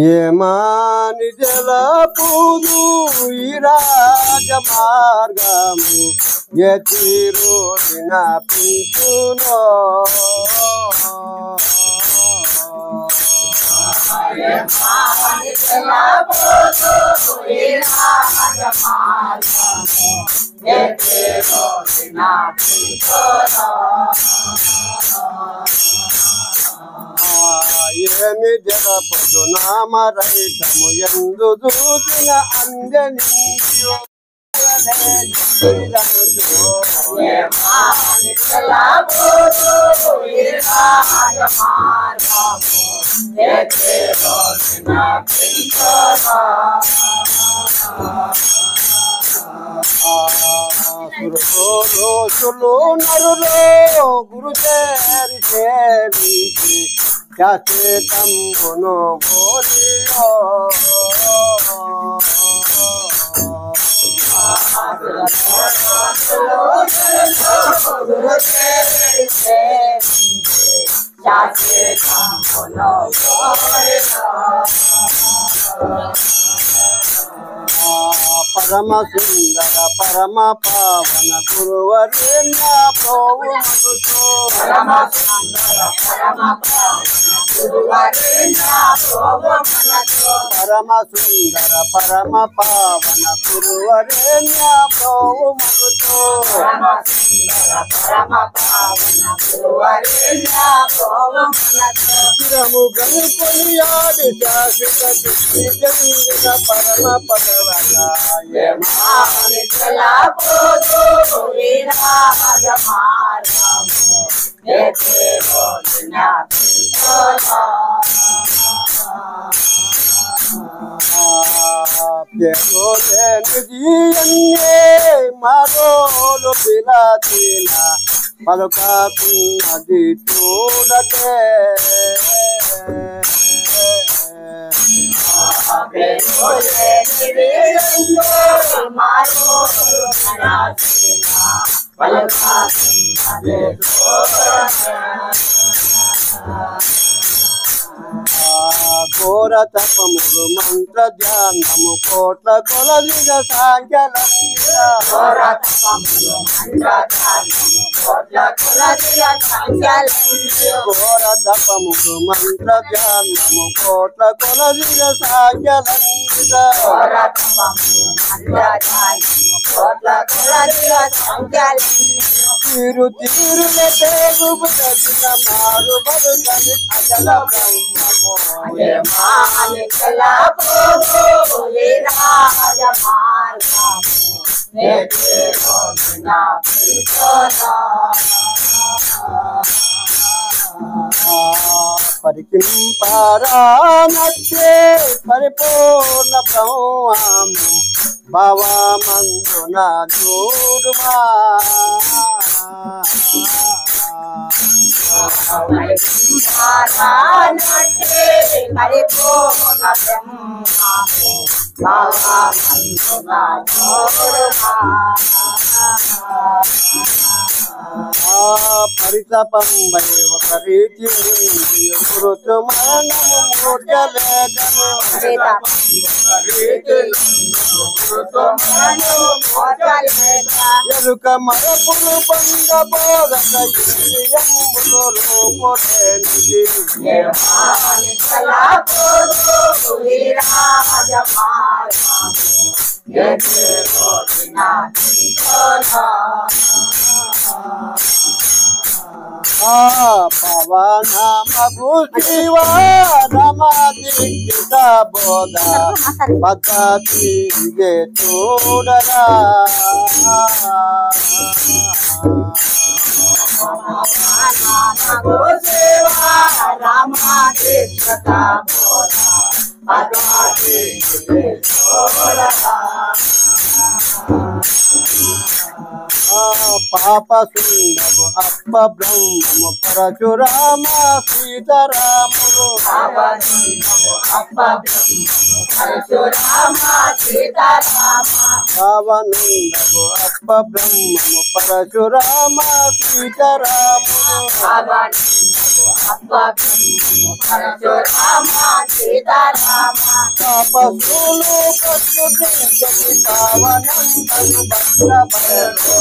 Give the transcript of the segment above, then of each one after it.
ఏమాని జలపుదు ఈ రాజమార్గము ఎతిరు వినపించునో ఏమాని జలపుదు ఈ రాజమార్గము ఎతిరు వినపించునో ఏమి జరపదు నామరైతము ఎందు చూసిన అంజనియో ఏమాని జలపుదు ఈ రాజమార్గము ఎతిరు వినపించునో సురులు నరులో గురు చేరి సేవించి శాశ్వతంబును గోరియో పరమ సుందర పరమ పావన గురువరేణ్య ప్రభువుతో పరమ సుందర పరమ పావన గురువరేణ్య ప్రభువుతో పరమ సుందర పరమ పావన గురువరేణ్య ప్రభువుతో పరమ సుందర పరమ పావన గురువరేణ్య ప్రభువుతో చిరము గనుకొనియాడి శాశ్వత జంగిన పరమ పదవగా ఏమాని జలపుదు ఈ రాజమార్గము ఎతిరు వినపించునో మరోలు పిలచిన పలుకాకున్నది చూడకే ఘోర తపములు మంత్ర ధ్యానము కోట్ల కొలదిగ సాంఖ్యలంగా ఘోర తపములు మంత్ర ధ్యానము కోట్ల కొలదిగ సాంఖ్యలంగా తీరు తీరుల తేగుపు తగిన మారు బదులని అచల బ్రహ్మము ఏమాని జలపుదు ఈ రాజమార్గము ఎతిరు వినపించునో పరికింపరానట్టే పరిపూర్ణ బ్రహ్మము భవమందున చూడుమా పరిపూర్ణ బ్రహ్మము భవమందున చూడుమా పరితపంబై ఒక రీతి గురుతు మరణము మూర్చలేదను ఎరుక మరపులు బంద బోధక ఇంద్రియంబులు రూపులేనిది ఏమాని జలపుదు ఈ రాజమార్గము ఎతిరు వినపించునో పవన మగు శివ రమదీక్షిత బోధ పద్ధతి చూడరా రామదీక్షిత బోధ పద్ధతి చూడరా పాప సుందరు అప్ప బ్రహ్మము పరశురామ సీతారాములు రావణుండగు అప్ప బ్రహ్మము పరశురామ సీతారాములు తపస్సులు ప్రకృతి పావనందను భద్రపరచు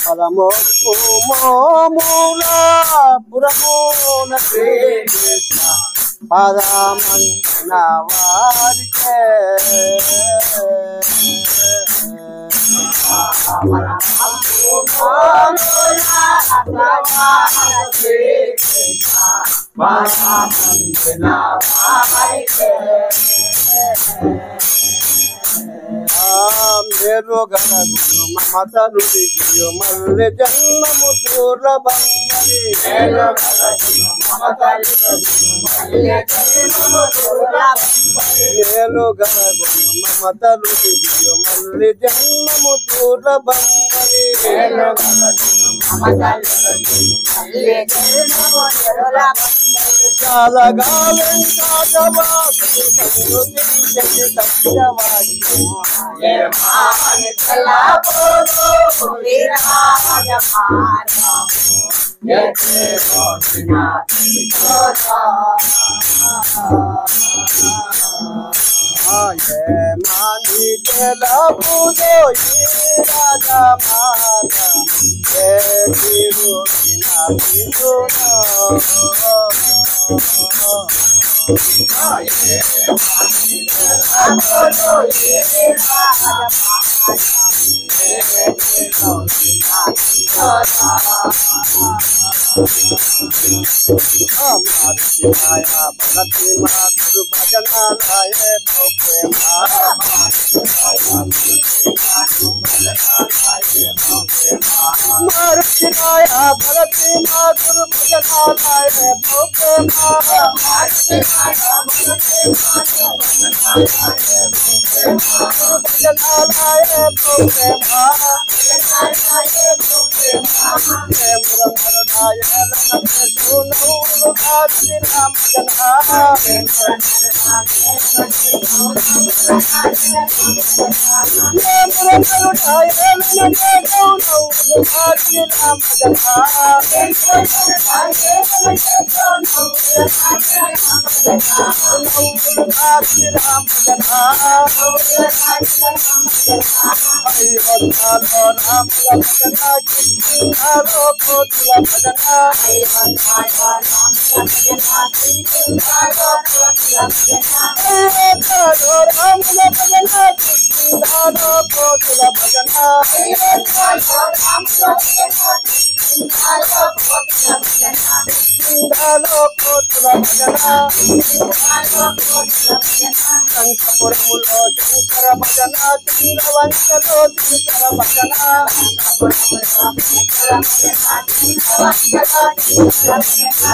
పరమోత్తు మోమూల పురమోన శ్రీకృష్ణ పదమంతన వారికే మేరు గనగును మమతలు దిగియు మల్లె జన్మము దూర్లభంగని మేలు గనగును మమతలు దిగియు మల్లె జన్మము దూర్లభంగని చాలా గాలం కాదవాసు సత్యవాక్యము మాని తెలపుదో రాజా మాత గురు భజనాలయ మారుతినాయ భరతి మా గురు భజనాలయ శంకరములో శంకర భజన చంద్రవంశలో శంకర భజన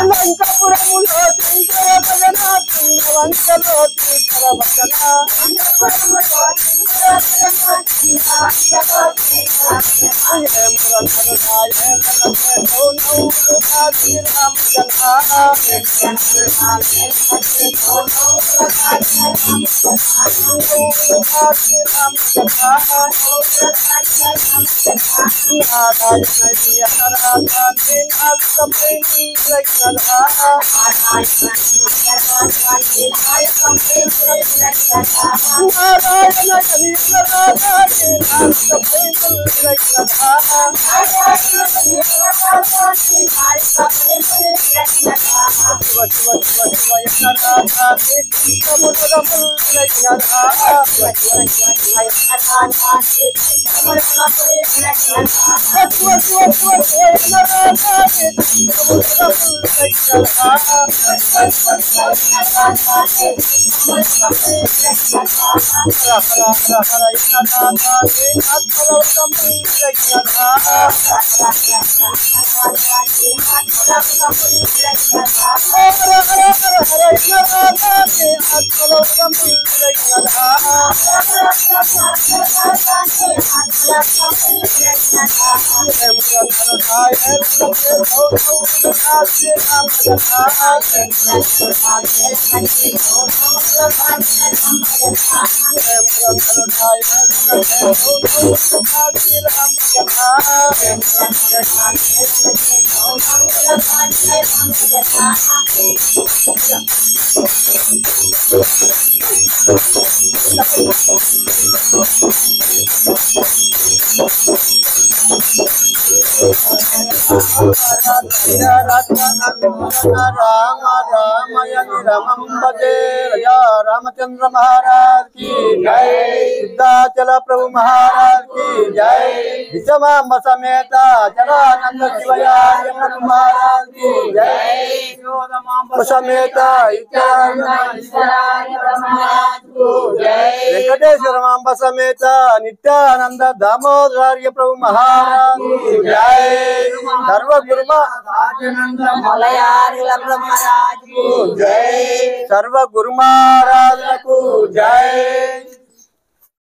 లంకపురములో శంకర భజన చంద్రవంశలో శంకర భజన रामचंद्र महाराज की जय। सिद्धाचल प्रभु महाराज की जय। विषमांब समेत जलानंद शिवयाय प्रभु महाराज की जय। समेत वेंकटेश्वर मांब समेत नित्यानंद दामोदरार्य प्रभु महाराज की जय। सर्व गुरुमा सर्व गुरु महाराज को जय।